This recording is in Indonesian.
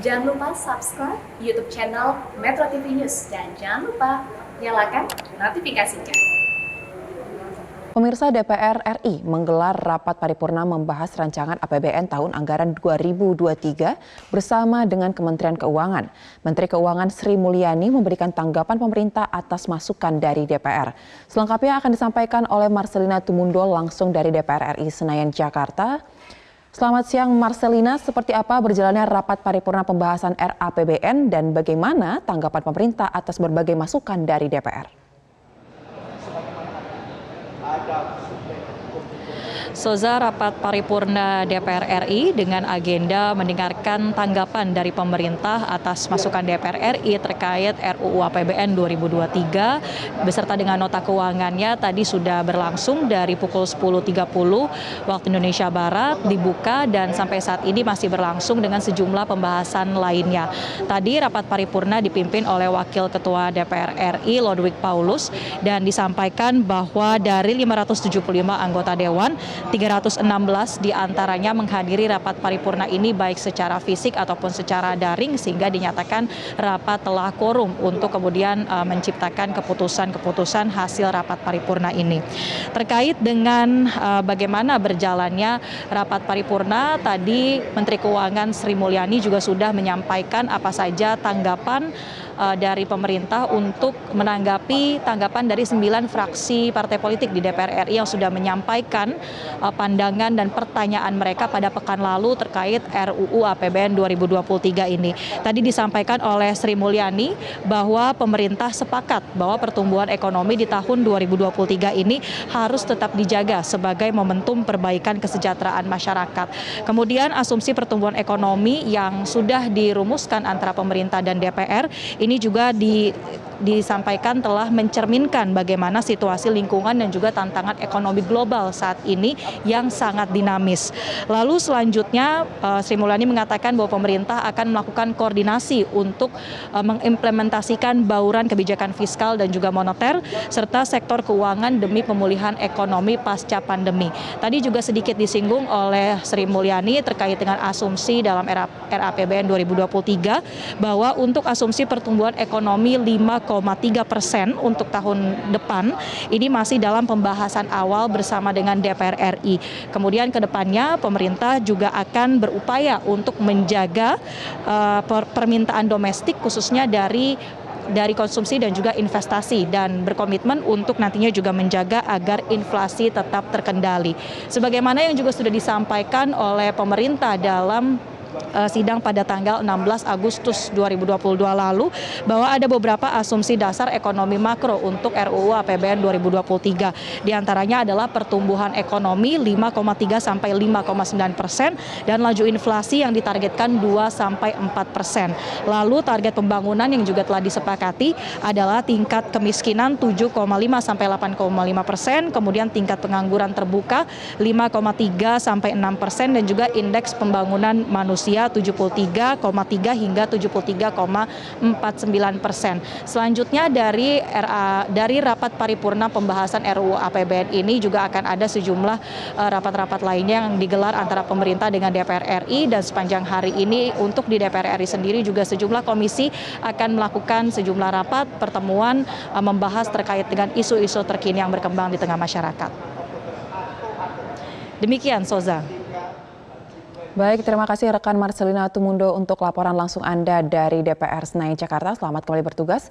Jangan lupa subscribe YouTube channel Metro TV News dan jangan lupa nyalakan notifikasinya. Pemirsa, DPR RI menggelar rapat paripurna membahas rancangan APBN tahun anggaran 2023 bersama dengan Kementerian Keuangan. Menteri Keuangan Sri Mulyani memberikan tanggapan pemerintah atas masukan dari DPR. Selengkapnya akan disampaikan oleh Marcelina Tumundo langsung dari DPR RI Senayan, Jakarta. Selamat siang Marcelina, seperti apa berjalannya rapat paripurna pembahasan RAPBN dan bagaimana tanggapan pemerintah atas berbagai masukan dari DPR? Soza, rapat paripurna DPR RI dengan agenda mendengarkan tanggapan dari pemerintah atas masukan DPR RI terkait RUU APBN 2023 beserta dengan nota keuangannya tadi sudah berlangsung dari pukul 10.30 waktu Indonesia Barat dibuka dan sampai saat ini masih berlangsung dengan sejumlah pembahasan lainnya. Tadi rapat paripurna dipimpin oleh Wakil Ketua DPR RI Lodwig Paulus dan disampaikan bahwa dari 575 anggota Dewan, 316 diantaranya menghadiri rapat paripurna ini baik secara fisik ataupun secara daring sehingga dinyatakan rapat telah quorum untuk kemudian menciptakan keputusan-keputusan hasil rapat paripurna ini. Terkait dengan bagaimana berjalannya rapat paripurna, tadi Menteri Keuangan Sri Mulyani juga sudah menyampaikan apa saja tanggapan dari pemerintah untuk menanggapi tanggapan dari 9 fraksi partai politik di DPR RI yang sudah menyampaikan pandangan dan pertanyaan mereka pada pekan lalu terkait RUU APBN 2023 ini. Tadi disampaikan oleh Sri Mulyani bahwa pemerintah sepakat bahwa pertumbuhan ekonomi di tahun 2023 ini harus tetap dijaga sebagai momentum perbaikan kesejahteraan masyarakat. Kemudian asumsi pertumbuhan ekonomi yang sudah dirumuskan antara pemerintah dan DPR ini juga disampaikan telah mencerminkan bagaimana situasi lingkungan dan juga tantangan ekonomi global saat ini yang sangat dinamis. Lalu selanjutnya Sri Mulyani mengatakan bahwa pemerintah akan melakukan koordinasi untuk mengimplementasikan bauran kebijakan fiskal dan juga moneter serta sektor keuangan demi pemulihan ekonomi pasca pandemi. Tadi juga sedikit disinggung oleh Sri Mulyani terkait dengan asumsi dalam RAPBN 2023 bahwa untuk asumsi pertumbuhan ekonomi 5,3% untuk tahun depan ini masih dalam pembahasan awal bersama dengan DPR RI. Kemudian ke depannya pemerintah juga akan berupaya untuk menjaga permintaan domestik khususnya dari konsumsi dan juga investasi dan berkomitmen untuk nantinya juga menjaga agar inflasi tetap terkendali. Sebagaimana yang juga sudah disampaikan oleh pemerintah dalam sidang pada tanggal 16 Agustus 2022 lalu bahwa ada beberapa asumsi dasar ekonomi makro untuk RUU APBN 2023. Di antaranya adalah pertumbuhan ekonomi 5,3 sampai 5,9% dan laju inflasi yang ditargetkan 2 sampai 4%. Lalu target pembangunan yang juga telah disepakati adalah tingkat kemiskinan 7,5 sampai 8,5%, kemudian tingkat pengangguran terbuka 5,3 sampai 6% dan juga indeks pembangunan manusia 73,3 hingga 73,49%. Selanjutnya dari rapat paripurna pembahasan RUU APBN ini juga akan ada sejumlah rapat-rapat lainnya yang digelar antara pemerintah dengan DPR RI dan sepanjang hari ini untuk di DPR RI sendiri juga sejumlah komisi akan melakukan sejumlah rapat pertemuan membahas terkait dengan isu-isu terkini yang berkembang di tengah masyarakat. Demikian, Soza. Baik, terima kasih rekan Marcelina Tumundo untuk laporan langsung Anda dari DPR Senayan, Jakarta. Selamat kembali bertugas.